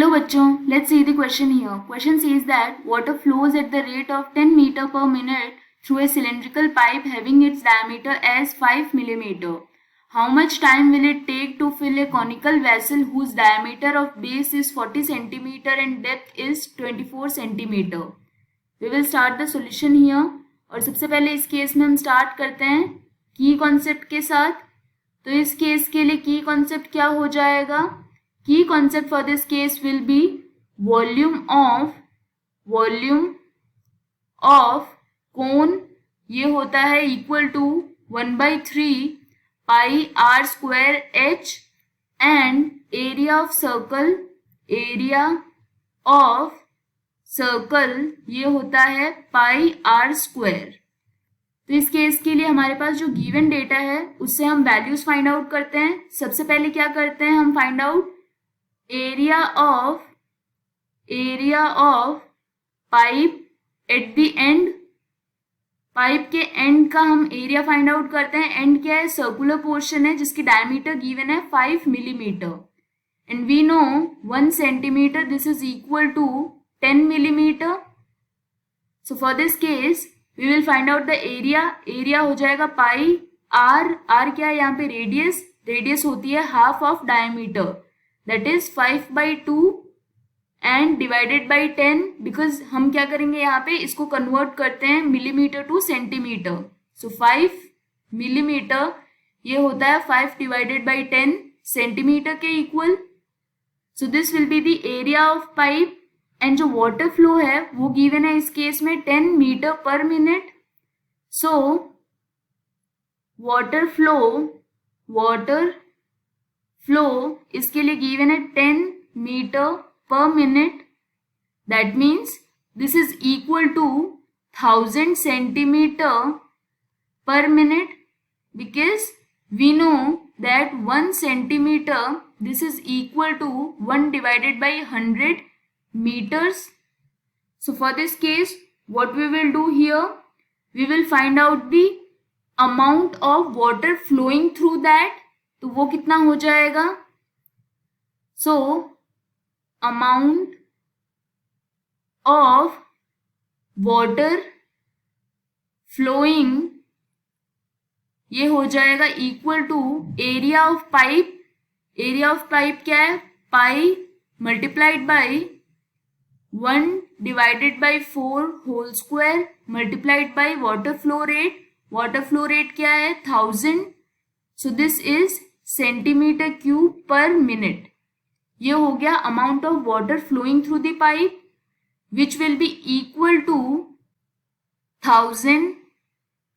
Hello बच्चों, let's see the question here. Question says that water flows at the rate of 10 meter per minute through a cylindrical pipe having its diameter as 5 millimeter. How much time will it take to fill a conical vessel whose diameter of base is 40 centimeter and depth is 24 centimeter? We will start the solution here. और सबसे पहले इस case में हम start करते हैं की concept के साथ. तो इस केस के लिए की कॉन्सेप्ट क्या हो जाएगा? Key concept for this case will be volume of cone ये होता है equal to 1/3 pi r square h and area of circle ये होता है pi r square. तो इस केस के लिए हमारे पास जो गिवन डेटा है उससे हम वैल्यूज फाइंड आउट करते हैं. सबसे पहले क्या करते हैं, हम find out area of pipe at the end. Pipe के एंड का हम एरिया फाइंड आउट करते हैं. एंड क्या है? सर्कुलर पोर्शन है जिसकी डायमीटर गिवन है 5 millimetre and we know 1 centimetre this is equal to 10 millimetre. So for this case we will find out the area हो जाएगा पाई आर क्या है यहाँ पे? रेडियस होती है half of diameter, that is 5/2 and divided by 10 because हम क्या करेंगे यहाँ पे इसको कन्वर्ट करते हैं मिलीमीटर टू सेंटीमीटर. सो 5 मिलीमीटर ये होता है 5 डिवाइडेड बाई 10 सेंटीमीटर के equal. So this will be the area of pipe and जो वाटर फ्लो है वो गिवन है इस केस में 10 metre per minute. So water flow इसके लिए गिवन है 10 metre per minute. That means this is equal to 1000 centimetre per minute because we know that 1 centimetre this is equal to 1 divided by 100 meters. So for this case what we will do here, we will find out the amount of water flowing through that. तो वो कितना हो जाएगा? So amount of water flowing ये हो जाएगा equal to area of pipe. Area of pipe क्या है? Pi multiplied by 1 divided by 4 whole square multiplied by water flow rate. Water flow rate क्या है? 1000. So this is centimeter cube per minute. ये हो गया amount of water flowing through the pipe which will be equal to 1000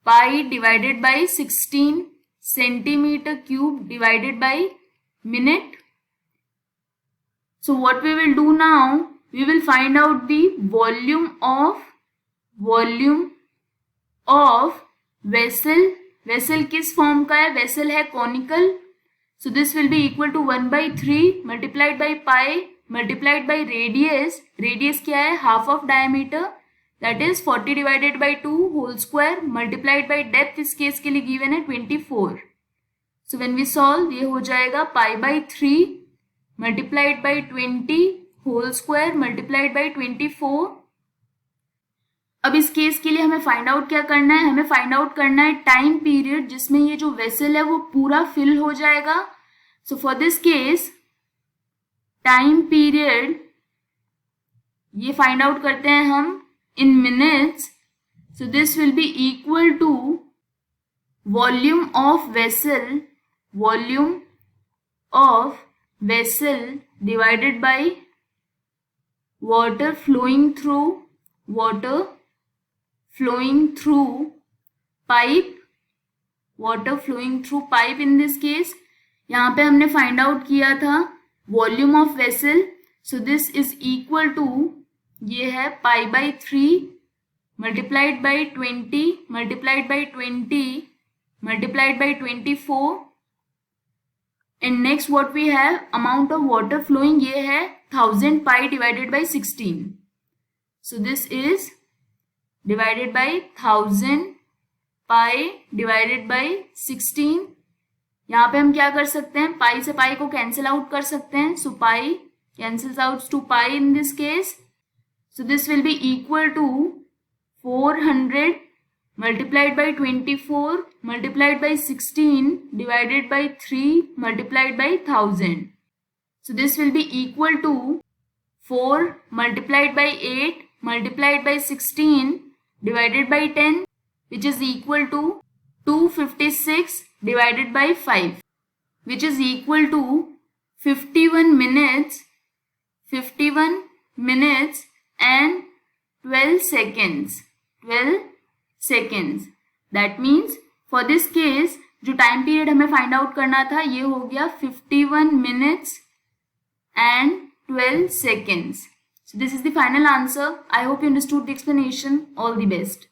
pi divided by 16 centimeter cube divided by minute. So what we will do now, we will find out the volume of vessel किस form का है? Vessel है conical. So this will be equal to 1/3 multiplied by pi multiplied by radius क्या है? Half of diameter that is 40 divided by 2 whole square multiplied by depth इस case के लिए given है 24. सो व्हेन वी सॉल्व ये हो जाएगा पाई/3 multiplied by 20 whole square multiplied by 24. अब इस केस के लिए हमें फाइंड आउट क्या करना है? हमें फाइंड आउट करना है टाइम पीरियड जिसमें ये जो वेसल है वो पूरा फिल हो जाएगा. So for this case time period ये फाइंड आउट करते हैं हम in minutes. So this will be equal to volume of vessel divided by water flowing through pipe in this case. यहाँ पे हमने फाइंड आउट किया था volume of vessel. So this is equal to ये है पाई/3 multiplied by 20 multiplied by 20 multiplied by 24 and next what we have amount of water flowing ये है 1000 pi divided by 16. So this is divided by 1000 pi divided by 16. यहाँ पे हम क्या कर सकते हैं? पाई से पाई को कैंसिल आउट कर सकते हैं. सो पाई cancels out to pi in this case. So this will be equal to 400 multiplied by 24 multiplied by 16 divided by 3 multiplied by 1000. So this will be equal to 4 multiplied by 8 multiplied by 16 divided by 10, which is equal to 256 divided by 5, which is equal to 51 minutes and 12 seconds. That means for this case जो time period हमें find out करना था ये हो गया 51 minutes and 12 seconds. So this is the final answer. I hope you understood the explanation. All the best.